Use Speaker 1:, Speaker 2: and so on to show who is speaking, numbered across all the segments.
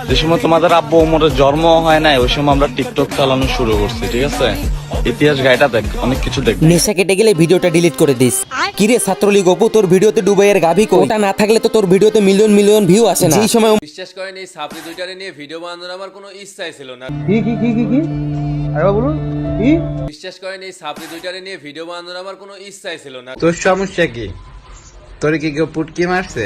Speaker 1: যে সময় তোমাদের আব্বু ওমরের জন্ম হয় নাই ওই সময় আমরা টিকটক চালানো শুরু করছি, ঠিক আছে? ইতিহাস গাইটা দেখ, অনেক কিছু দেখ।
Speaker 2: নেশা কেটে গেলে ভিডিওটা ডিলিট করে দিস। কিরে ছাত্রলীগ অপু, তোর ভিডিওতে ডুবাইয়ের গাভি কই? ওটা না থাকলে তো তোর ভিডিওতে মিলিয়ন মিলিয়ন ভিউ আসে না। যেই সময়
Speaker 3: বিশ্বাস করেন এই সাপড়ি দুইটারে নিয়ে ভিডিও বানানোর আমার কোনো ইচ্ছাই ছিল না।
Speaker 4: কি আরে বলুন কি?
Speaker 3: বিশ্বাস করেন এই সাপড়ি দুইটারে নিয়ে ভিডিও বানানোর আমার কোনো ইচ্ছাই ছিল না।
Speaker 5: তোর সমস্যা কি? তোর কি কেউ পুটকি মারছে?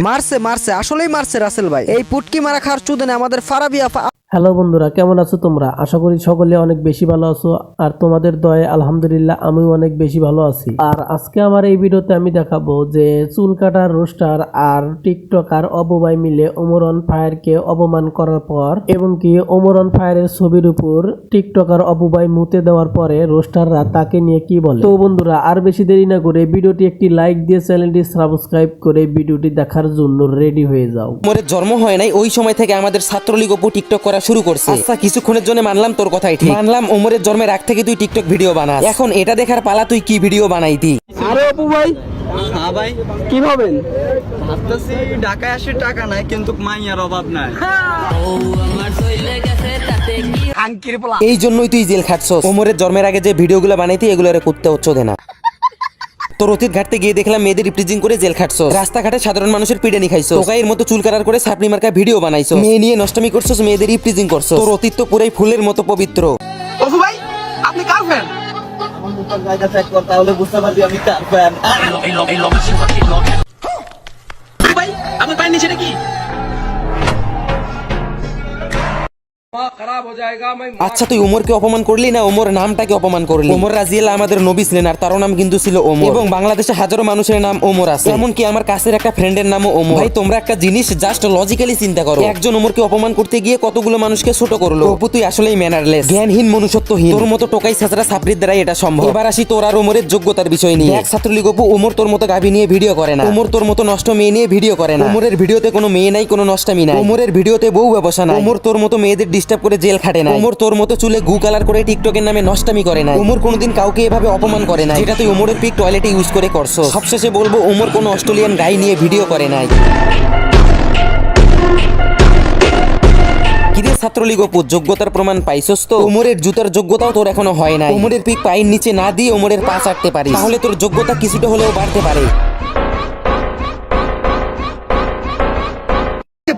Speaker 6: মারছে আসলেই মারছে রাসেল ভাই। এই পুটকি মারা খাওয়ার চুদনে আমাদের ফারাবি আপা।
Speaker 7: হ্যালো বন্ধুরা, কেমন আছো তোমরা? আশা করি সকলে অনেক বেশি ভালো আছো, আর তোমাদের দয়ায় আলহামদুলিল্লাহ আমিও অনেক বেশি ভালো আছি। আর আজকে আমার এই ভিডিওতে আমি দেখাবো যে চুল কাটার রোস্টার আর টিকটকার অববাই মিলে ওমর অন ফায়ারকে অপমান করার পর এবং কি ওমর অন ফায়ারের ছবির উপর টিকটকার অববাই মুতে দেওয়ার পরে রোস্টাররা তাকে নিয়ে কি বলে। তো বন্ধুরা আর বেশি দেরি না করে ভিডিওটি একটি লাইক দিয়ে চ্যানেলটি সাবস্ক্রাইব করে ভিডিওটি দেখার জন্য রেডি হয়ে যাও।
Speaker 2: ওমরের জন্ম হয় নাই ওই সময় থেকে আমাদের ছাত্রলীগ অপু টিকটক করা শুরু করছে। আচ্ছা কিছুক্ষণের জন্য মানলাম তোর কথাই ঠিক, মানলাম ওমরের জন্মের আগ থেকে তুই টিকটক ভিডিও বানাস। এখন এটা দেখার পালা তুই কি ভিডিও বানাইতি।
Speaker 6: আরে অপু ভাই,
Speaker 4: হ্যাঁ ভাই,
Speaker 6: কি ভাবেন?
Speaker 4: ভাবতেছি ঢাকায় আসে টাকা নাই কিন্তু মাইয়ার অভাব নাই।
Speaker 2: এই জন্যই তুই জেল খাটছস। ওমরের জন্মের আগে যে ভিডিওগুলো বানাইতি এগুলো করতে হচ্ছে না। তোর অতীত ঘাটতে গিয়ে দেখলাম মেয়েদের রিপ্রেজেন্ট করে জেল খাটছো, রাস্তাঘাটে সাধারণ মানুষের পিটানি খাইছো, টোকাইয়ের মতো চুল কাটার করে সাপনি মার্কা ভিডিও বানাইছো, মেয়ে নিয়ে নষ্টমি করছো, মেয়েদের রিপ্রেজেন্ট করছো। তোর অতীত তো পুরাই ফুলের মতো পবিত্র।
Speaker 4: অপু ভাই, আপনি কার ফ্যান? আমার মুখের জায়গা চেক কর, তাহলে বুঝতে পারবি আমি কার ফ্যান। ভাই, আমার পায়ের নিচে কি?
Speaker 2: আচ্ছা তুই ওমরকে অপমান করলি না ওমর নামটাকে অপমান করলি? ওমর রাজিয়াল্লাহ আমাদের নবী ছিলেন আর তার নাম কিন্তু ছিল ওমর, এবং বাংলাদেশে হাজারো মানুষের নাম ওমর আছে, এমনকি আমার কাছের একটা ফ্রেন্ডের নামও ওমর। ভাই তোমরা একটা জিনিস জাস্ট লজিক্যালি চিন্তা করো, একজন ওমরকে অপমান করতে গিয়ে কতগুলো মানুষকে ছোট করলো। অপু তুই আসলেই ম্যানারলেস, জ্ঞানহীন, মনুষ্যত্বহীন। তোর মতো টোকাই ছাত্রা ছাত্রীর দ্বারাই এটা সম্ভব। এবার আসি তোর আর ওমরের যোগ্যতার বিষয় নিয়ে। এক ছাত্রলীগ অপু, ওমর তোর মতো গাভী নিয়ে ভিডিও করে না, ওমর তোর মতো নষ্ট মেয়ে নিয়ে ভিডিও করে না, ওমরের ভিডিওতে কোনো মেয়ে নাই, কোনো নষ্টামি নাই, ওমরের ভিডিওতে বউ ব্যবসা নাই, ওমর তোর মতো মেয়েদের ডিস্টার্ব করে জেল খাটে না, ওমর তোর মতো চুলে গু কালার করে টিকটকের নামে নষ্টামি করে না, ওমর কোনোদিন কাউকে এভাবে অপমান করে না যেটা তুই ওমরের পিক টয়লেটে ইউজ করে করছো। সবশেষে বলবো ওমর কোনো অস্ট্রেলিয়ান গাই নিয়ে ভিডিও করে নাই। কিরে ছাত্রলীগ অপু, যোগ্যতার প্রমাণ পাইছস তো? ওমরের জুতার যোগ্যতাও তোর এখনো হয় নাই। ওমরের পিক পায়ের নিচে না দিয়ে ওমরের পা চাটতে পারিস, তাহলে তোর যোগ্যতা কিছুটা হলেও বাড়তে পারে।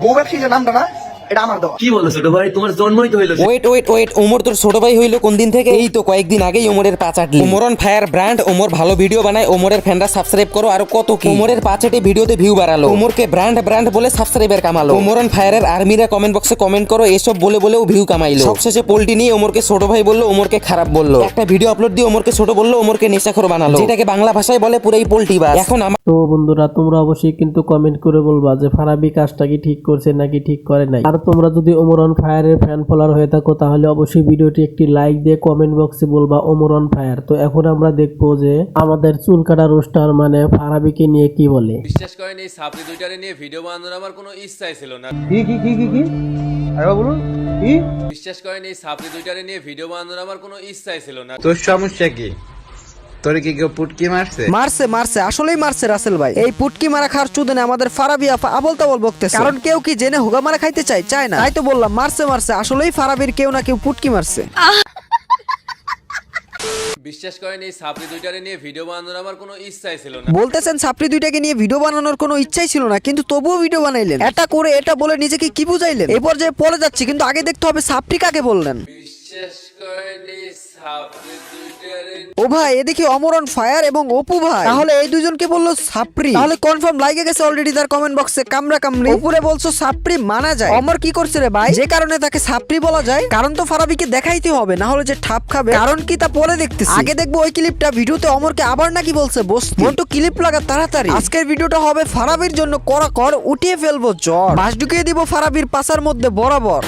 Speaker 4: বউ ব্যবসায়ীর নামটা না, এটা আমার দেওয়া।
Speaker 5: কি বলো ছোট ভাই, তোমার জন্মই তো হইলো।
Speaker 2: ওয়েট, ওমর তোর ছোট ভাই হইলো কোন দিন থেকে? এই তো কয়েকদিন আগেই ওমরের পা চাটলি। Omar on fire brand, Omar ভালো ভিডিও বানায়, ওমরের ফ্যানরা সাবস্ক্রাইব করো, আর কত কি। ওমরের পা চাটে ভিডিওতে ভিউ বাড়ালো, ওমরকে ব্র্যান্ড বলে সাবস্ক্রাইবার কামালো। ওমর অন ফায়ারের আর্মিরা কমেন্ট বক্সে কমেন্ট করো এসব বলেও ভিউ কামাইলো। সবশেষে পোল্টি নিয়ে ওমরকে ছোট ভাই বললো, ওমরকে খারাপ বললো, একটা ভিডিও আপলোড দিয়ে ওমরকে ছোট বললো, ওমরকে নেশাখোর বানালো, যেটাকে বাংলা ভাষায় বলে পুরাই পোল্টি বাস। এখন
Speaker 7: তো বন্ধুরা তোমরা অবশ্যই কিন্তু কমেন্ট করে বলবা যে ফারাবি কাজটা কি ঠিক করছে নাকি ঠিক করে নাই। আর তোমরা যদি ওমর অন ফায়ারের ফ্যান ফলোয়ার হয়ে থাকো তাহলে অবশ্যই ভিডিওটি একটি লাইক দিয়ে কমেন্ট বক্সে বলবা ওমর অন ফায়ার। তো এখন আমরা দেখবো যে আমাদের চুল কাটা রোস্টার মানে ফারাবিকে নিয়ে কি বলে।
Speaker 3: বিশ্বাস করেন এই সাপড়ি দুইটারে নিয়ে ভিডিও বানানোর আমার কোনো ইচ্ছাই ছিল না।
Speaker 4: কি আরে বলুন কি?
Speaker 3: বিশ্বাস করেন এই সাপড়ি দুইটারে নিয়ে ভিডিও বানানোর আমার কোনো ইচ্ছাই ছিল না।
Speaker 5: তোর সমস্যা কি? তোর কি কেউ পুটকি মারছে?
Speaker 6: মারছে আসলেই মারছে রাসেল ভাই। এই পুটকি মারা খাওয়ার চুদনে আমাদের ফারাবি আপা আবল তাবল বকতেছে, কারণ কেউ কি জেনে হুগা মারা খাইতে চায় না। তাই তো বললাম মারছে আসলেই ফারাবির কেউ না কেউ পুটকি মারছে।
Speaker 3: বিশ্বাস করেন এই সাপড়ি দুইটারে নিয়ে ভিডিও বানানোর আমার কোনো ইচ্ছাই ছিল না।
Speaker 6: বলতেছেন ছাপড়ি দুইটাকে নিয়ে ভিডিও বানানোর কোনো ইচ্ছাই ছিল না, কিন্তু তবুও ভিডিও বানাইলেন। এটা করে এটা বলে নিজেকে কি বুঝাইলেন? এই পর্যায়ে পরে যাচ্ছি, কিন্তু আগে দেখতে হবে ছাপড়ি কাকে বললেন।
Speaker 3: বিশ্বাস করেন এই সাপড়ি দুইটারে
Speaker 6: ও ভাই এদিকে অমর অন ফায়ার এবং অপু ভাই, তাহলে এই দুজনকে বললো সাপড়ি, তাহলে কনফার্ম লাগে গেছে অলরেডি তার কমেন্ট বক্সে কামড়ি। উপরে বলছো সাপড়ি মানা যায়, অমর কি করছে রে ভাই যে কারণে তাকে সাপড়ি বলা যায়? কারণ তো ফারাবিকে দেখাইতে হবে, না হলে যে ঠাপ খাবে। কারণ কি তা পরে দেখতেছি, আগে দেখবো ওই ক্লিপটা। ভিডিওতে অমরকে আবার নাকি বলছে বসতি, মন্টু ক্লিপ লাগা তাড়াতাড়ি। আজকের ভিডিওটা হবে ফারাবির জন্য কড়া কর, উঠিয়ে ফেলবো জ্বর, বাস ঢুকিয়ে দিব ফারাবির পাশার মধ্যে বরাবর।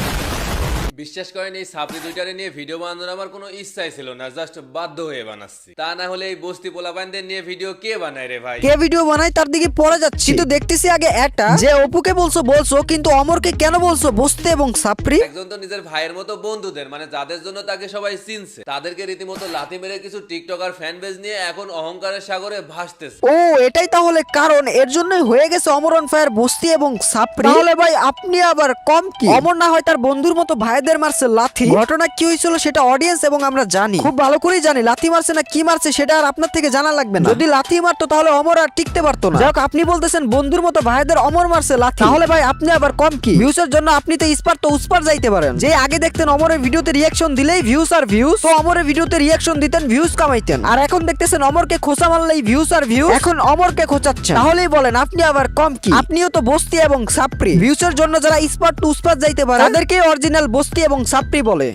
Speaker 3: বিশ্বাস করেন এই সাপড়ি দুইটারে নিয়ে ভিডিও বানানোর আমার কোনো ইচ্ছাই ছিল না, জাস্ট বাধ্য হয়ে বানাচ্ছি। তা না হলে এই বস্তি পোলাপানদের নিয়ে ভিডিও কে বানায় রে ভাই?
Speaker 6: কে ভিডিও বানায় তার দিকে পড়ে যাচ্ছি, কিন্তু দেখতেছি আগে এটা যে অপুকে বলছো কিন্তু অমরকে কেন বলছো বস্তি এবং সাপড়ি?
Speaker 3: একজন তো নিজের ভাইয়ের মতো বন্ধুদের, মানে যাদের জন্য তাকে সবাই চিনছে, তাদেরকে রীতিমতো লাথি মেরে কিছু টিকটকার ফ্যান বেজ নিয়ে এখন অহংকারের সাগরে ভাসতেছে।
Speaker 6: ও এটাই তাহলে কারণ, এর জন্যই হয়ে গেছে অমর অন ফায়ার বস্তি এবং সাপড়ি। তাহলে ভাই আপনি আবার কম কি? অমর না হয় তার বন্ধুর মতো ভাইদের মারছে লাথি, ঘটনা কি হয়েছিল সেটা অডিয়েন্স এবং আমরা জানি, খুব ভালো করেই জানি। লাথি মারছে না কি মারছে সেটা আর আপনার থেকে জানা লাগবে না। যদি লাথি মারতো তাহলে অমর আর টিকতে পারতো না। যাক, আপনি বলতেছেন বন্ধুর মতো ভাইদের অমর মারছে লাথি, তাহলে ভাই আপনি আবার কম কি? ভিউজের জন্য আপনি তো ইস্পার তো উস্পার যাইতে পারেন। যে আগে দেখতেন অমরের ভিডিওতে রিয়াকশন দিলেই ভিউজ আর ভিউজ, তো অমরের ভিডিওতে রিয়াকশন দিতেন ভিউজ কামাইতেন। আর এখন দেখতেছেন অমরকে খোঁচা মারলেই ভিউজ আর ভিউজ, এখন অমরকে খোঁচাচ্ছেন। তাহলেই বলেন আপনি আবার কম কি? আপনিও তো বস্তি এবং সাপড়ি। ভিউজের জন্য যারা ইস্পার টু উস্পার যাইতে পারে তাদেরকে অরিজিনাল বস্তি এবং সাপড়ি বলে।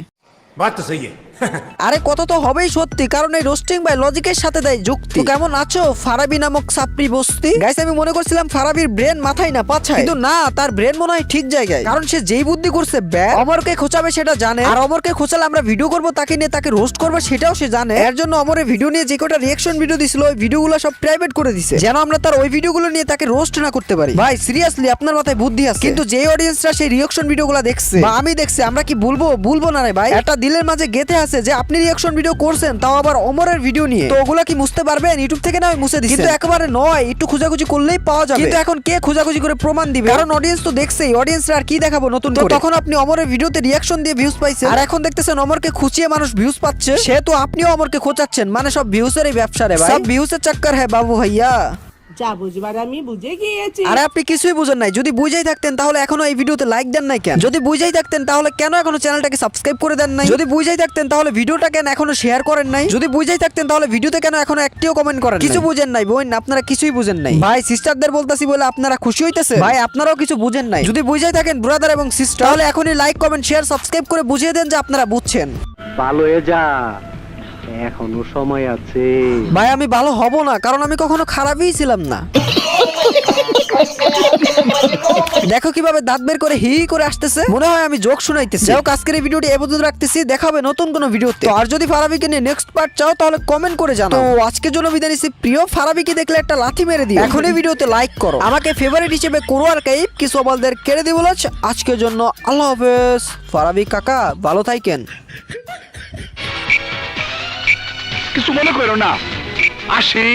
Speaker 8: बात तो सही है।
Speaker 6: আরে কত তো হবেই সত্যি, কারণ এই রোস্টিং বাই লজিকের সাথে দেয় যুক্তি। তো কেমন আছো ফারাবি নামক সাপড়ি বস্তি? গাইস আমি মনে করছিলাম ফারাবির ব্রেন মাথায় না পাছায়, কিন্তু না, তার ব্রেন মনে হয় ঠিক জায়গায়, কারণ সে যেই বুদ্ধি করছে অমরকে খোঁচাবে সেটা জানে, আর অমরকে খোঁচালে আমরা ভিডিও করব তাকে নিয়ে, তাকে রোস্ট করবো সেটাও সে জানে। এর জন্য অমরের ভিডিও নিয়ে যে কটা রিয়াকশন ভিডিও দিছিল ওই ভিডিওগুলো সব প্রাইভেট করে দিছে, যেন আমরা তার ওই ভিডিওগুলো নিয়ে তাকে রোস্ট না করতে পারি। ভাই সিরিয়াসলি আপনার মাথায় বুদ্ধি আছে, কিন্তু যে অডিয়েন্সরা সেই রিয়াকশন ভিডিওগুলো দেখছে বা আমি দেখছি, আমরা কি বলবো না রে ভাই? এটা দিলের মাঝে গেঁথে আছে যে আপনি রিয়াকশন ভিডিও করছেন, তাও আবার অমরের ভিডিও নিয়ে, তো ওগুলা কি মুছতে পারবেন? ইউটিউব থেকে না মুছে দিচ্ছেন, কিন্তু একেবারে নয়, একটু খোঁজাখুঁজি করলেই পাওয়া যাবে। কিন্তু এখন কে খোঁজাখুঁজি করে প্রমাণ দিবে? কারণ অডিয়েন্স তো দেখছেই, অডিয়েন্সরা আর কি দেখাবো নতুন করে? তখন আপনি অমরের ভিডিওতে রিয়াকশন দিয়ে ভিউজ পাইছেন, আর এখন দেখতেছেন অমরকে খুঁচিয়ে মানুষ ভিউজ পাচ্ছে, সে তো আপনিও অমরকে খোঁচাচ্ছেন, মানে সব ভিউজেরই ব্যবসা রে ভাই, সব ভিউজের চক্কর হ্যাঁ বাবু ভাইয়া।
Speaker 9: যা বুঝবার আমি বুঝে গিয়েছি।
Speaker 6: আরে আপনি কিছুই বুঝেন নাই, যদি বুঝাই থাকতেন তাহলে এখনো এই ভিডিওতে লাইক দেন নাই কেন? যদি বুঝাই থাকতেন তাহলে কেন এখনো চ্যানেলটাকে সাবস্ক্রাইব করে দেন নাই? যদি বুঝাই থাকতেন তাহলে ভিডিওটা কেন এখনো শেয়ার করেন নাই? যদি বুঝাই থাকতেন তাহলে ভিডিওতে কেন এখনো একটিও কমেন্ট করেন? কিছু বুঝেন নাই বোন, আপনারা কিছুই বুঝেন নাই। ভাই সিস্টারদের বলতাছি বলে আপনারা খুশি হইতেছে? ভাই আপনারাও কিছু বুঝেন নাই। যদি বুঝাই থাকেন ব্রাদার এবং সিস্টার, তাহলে এখনই লাইক কমেন্ট শেয়ার সাবস্ক্রাইব করে বুঝিয়ে দেন যে আপনারা বুঝছেন।
Speaker 10: ভালো হয়ে যা, এখনো সময় আছে।
Speaker 6: ভাই আমি ভালো হব না, কারণ আমি কখনো খারাপই ছিলাম না। দেখো কিভাবে দাঁত বের করে হি করে আসতেছে, মনে হয় আমি জোক শুনাইতেছি। যাও আজকের এই ভিডিওটি এ পর্যন্ত রাখতেছি, দেখা হবে নতুন কোনো ভিডিওতে। তো আর যদি ফারাবিকে নিয়ে নেক্সট পার্ট চাও তাহলে কমেন্ট করে জানাও। তো আজকের জন্য বিদায় নিচ্ছি, প্রিয় ফারাবিকে দেখলে একটা লাথি মেরে দিও, এখন এই ভিডিওতে লাইক করো, আমাকে ফেভারিট হিসেবে করো, আর কাইপ কিছু বলদের কেড়ে দিব। আজকের জন্য আল্লাহ হাফেজ। ফারাবি কাকা ভালো থাকেন।
Speaker 8: কিছু মনে করো না, আসি।